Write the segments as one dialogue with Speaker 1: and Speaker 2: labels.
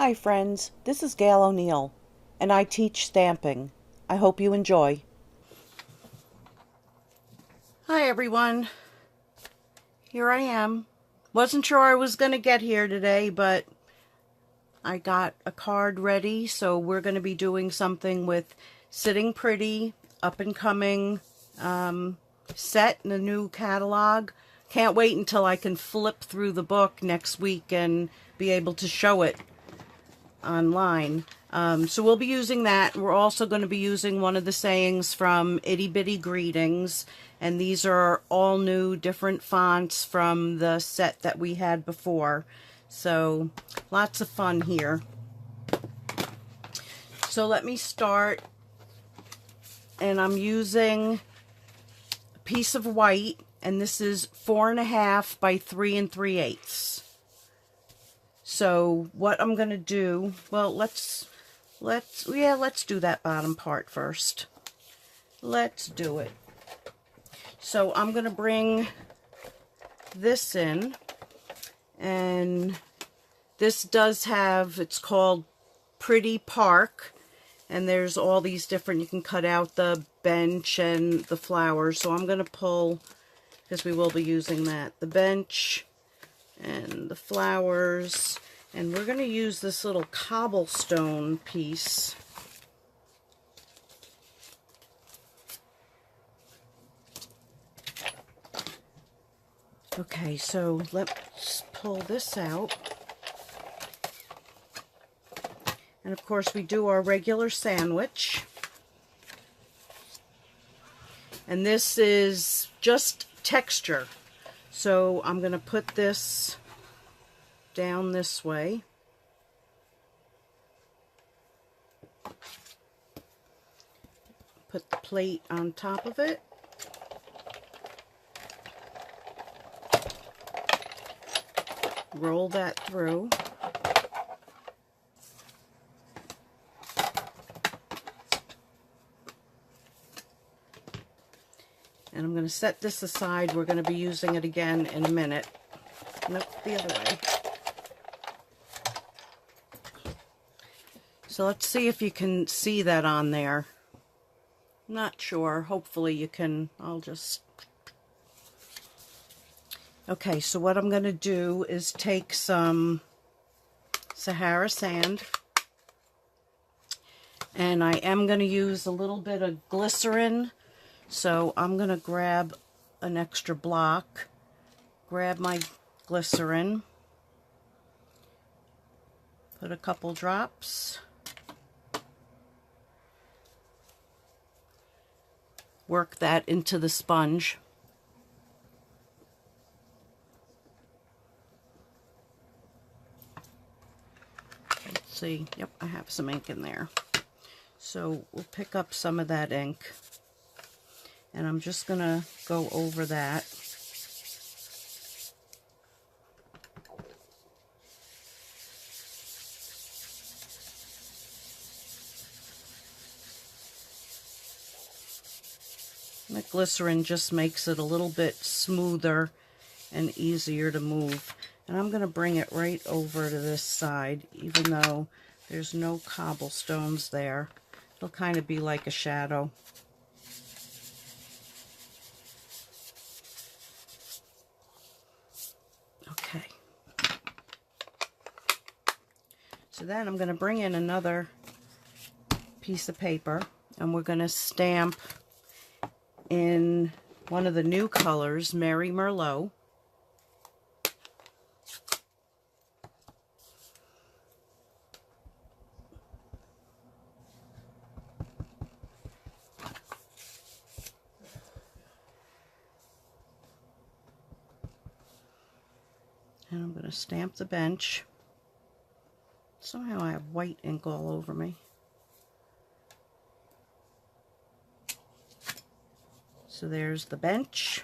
Speaker 1: Hi friends, this is Gail O'Neill, and I teach stamping. I hope you enjoy. Hi everyone, here I am. Wasn't sure I was going to get here today, but I got a card ready, so we're going to be doing something with Sitting Pretty, up and coming set in a new catalog. Can't wait until I can flip through the book next week and be able to show it online. So we'll be using that. We're also going to be using one of the sayings from Itty Bitty Greetings, and these are all new different fonts from the set that we had before. So lots of fun here. So let me start, and I'm using a piece of white, and this is 4.5 by 3 3/8. So what I'm going to do, well, let's do that bottom part first. Let's do it. So I'm going to bring this in, and this does have, it's called Pretty Park, and there's all these different, you can cut out the bench and the flowers. So I'm going to pull, because we will be using that, the bench and the flowers, and we're going to use this little cobblestone piece. Okay, so let's pull this out. And of course we do our regular sandwich. And this is just texture. So I'm going to put this down this way. Put the plate on top of it. Roll that through. And I'm going to set this aside. We're going to be using it again in a minute. Nope, the other way. So let's see if you can see that on there. Not sure. Hopefully you can. I'll just... Okay, so what I'm going to do is take some Sahara sand. And I am going to use a little bit of glycerin. So I'm going to grab an extra block, grab my glycerin, put a couple drops, work that into the sponge. Let's see, yep, I have some ink in there. So we'll pick up some of that ink. And I'm just going to go over that. The glycerin just makes it a little bit smoother and easier to move. And I'm going to bring it right over to this side, even though there's no cobblestones there. It'll kind of be like a shadow. Okay. So then I'm going to bring in another piece of paper, and we're going to stamp in one of the new colors, Merry Merlot. And I'm going to stamp the bench. Somehow I have white ink all over me. So there's the bench.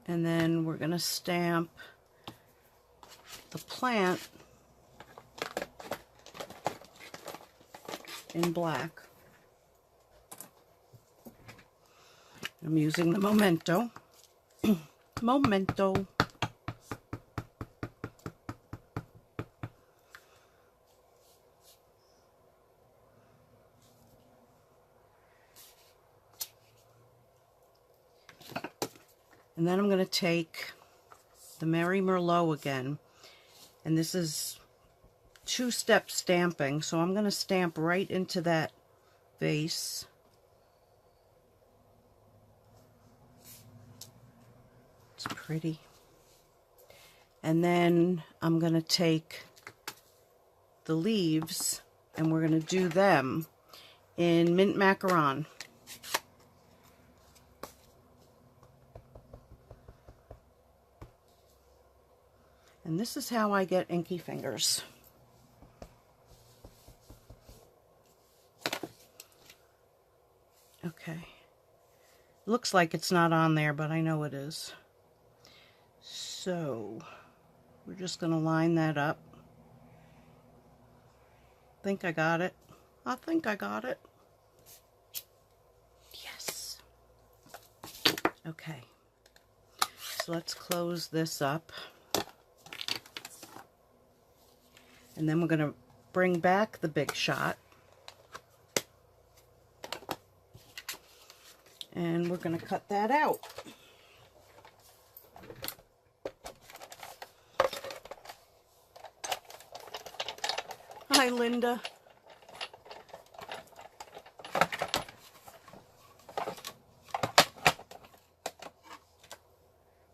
Speaker 1: And then we're going to stamp the plant in black. I'm using the Memento. Memento. And then I'm going to take the Merry Merlot again, and this is two-step stamping, so I'm going to stamp right into that vase. It's pretty. And then I'm going to take the leaves and we're going to do them in mint macaron. And this is how I get inky fingers. Okay. Looks like it's not on there, but I know it is. So, we're just going to line that up. Think I got it. I think I got it. Yes. Okay. So let's close this up. And then we're going to bring back the Big Shot. And we're going to cut that out. Hi, Linda.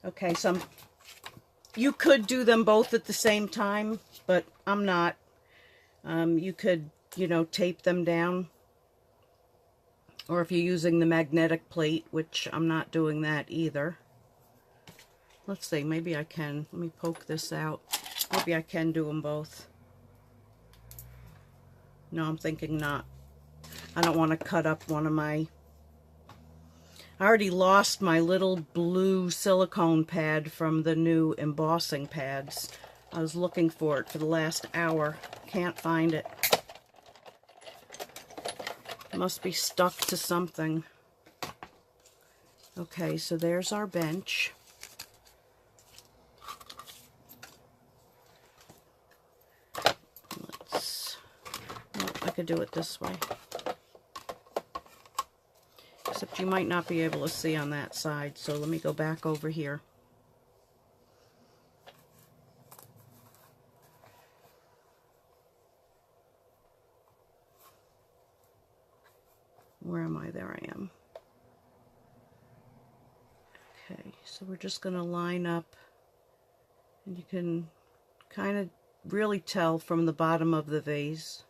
Speaker 1: Okay, you could do them both at the same time, but I'm not. You could, tape them down. Or if you're using the magnetic plate, which I'm not doing that either. Let's see, maybe I can. Let me poke this out. Maybe I can do them both. No, I'm thinking not. I don't want to cut up one of my... I already lost my little blue silicone pad from the new embossing pads. I was looking for it for the last hour. Can't find it. Must be stuck to something. Okay, so there's our bench. I could do it this way. Except you might not be able to see on that side, so let me go back over here. Where am I? There I am. Okay, so we're just going to line up, and you can kind of really tell from the bottom of the vase.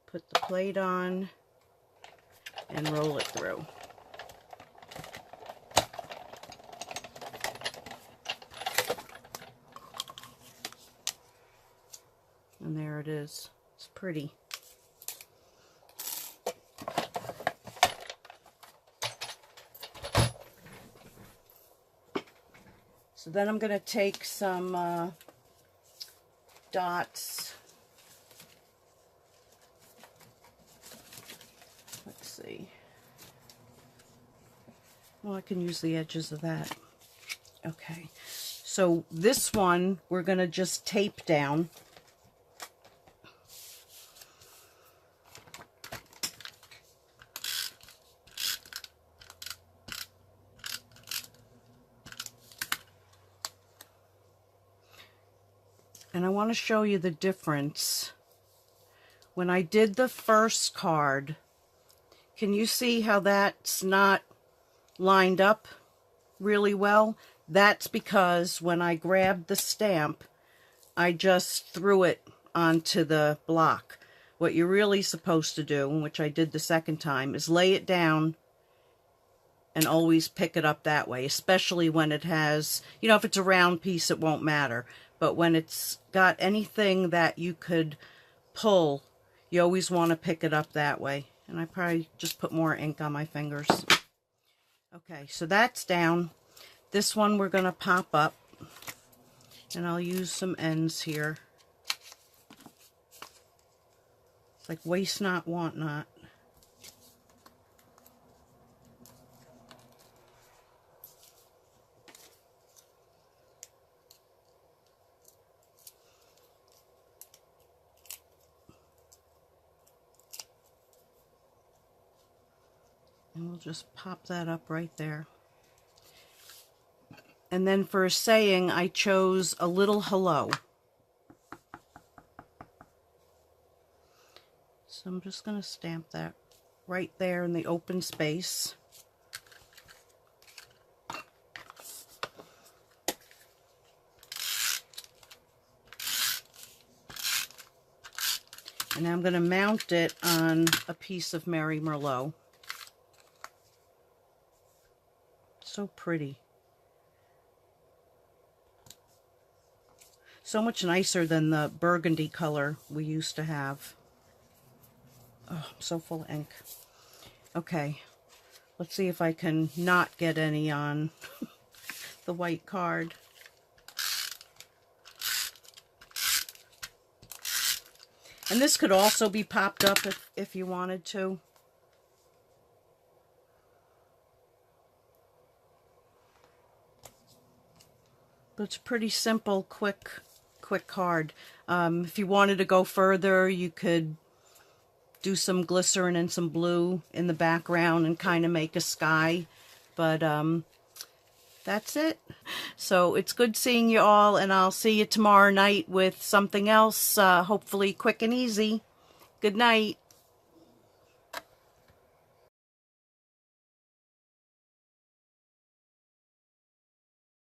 Speaker 1: Put the plate on and roll it through. And there it is. It's pretty. So then I'm going to take some dots. Let's see. Well, I can use the edges of that. Okay. So this one we're going to just tape down. And I want to show you the difference. When I did the first card, can you see how that's not lined up really well? That's because when I grabbed the stamp, I just threw it onto the block. What you're really supposed to do, which I did the second time, is lay it down and always pick it up that way, especially when it has, if it's a round piece, it won't matter. But when it's got anything that you could pull, you always want to pick it up that way. And I probably just put more ink on my fingers. Okay, so that's down. This one we're going to pop up. And I'll use some ends here. It's like waste not, want not. And we'll just pop that up right there. And then for a saying, I chose a little hello. So I'm just going to stamp that right there in the open space. And I'm going to mount it on a piece of Mary Merlot. So pretty. So much nicer than the burgundy color we used to have. Oh, I'm so full of ink. Okay, let's see if I can not get any on the white card. And this could also be popped up if you wanted to. But it's pretty simple, quick card. If you wanted to go further, you could do some glycerin and some blue in the background and kind of make a sky. But that's it. So it's good seeing you all, and I'll see you tomorrow night with something else, hopefully quick and easy. Good night.